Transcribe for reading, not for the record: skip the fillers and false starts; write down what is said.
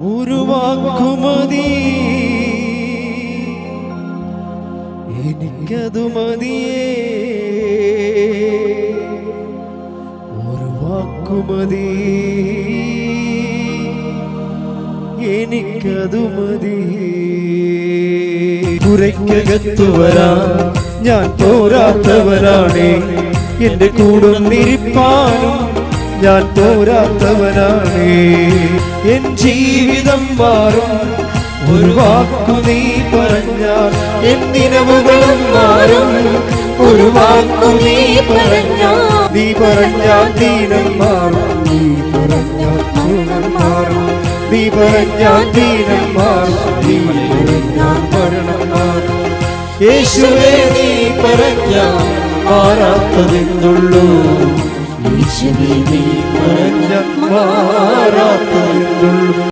ഒരു വാക്കുമതി, എനിക്കതു മതിയേ. ഒരു വാക്കുമതി, എനിക്കതു മതിയേ. കുരയ്ക്കകത്തു വരാൻ ഞാൻ പോരാത്തവനാണേ, എന്റെ കൂടുന്നിരിപ്പാനും ഞാൻ പോരാത്തവനാണേ. എൻ ജീവിതം മാറും ഒരു വാക്കു നീ പറഞ്ഞാൽ, എൻ ദിനവുകളും മാറും ഒരു വാക്കു നീ പറഞ്ഞാൽ. നീ പറഞ്ഞാൽ ദീനം മാറും, നീ പറഞ്ഞാൽ മരണം മാറും. നീ പറഞ്ഞാൽ ദീനം മാറും, നീ പറഞ്ഞാൽ മരണം മാറും. യേശുവേ നീ പറഞ്ഞാൽ മാറാത്തതെന്നുള്ളൂ, യേശുവേ നീ പറഞ്ഞാൽ മാറാത്തതെന്നുള്ളൂ.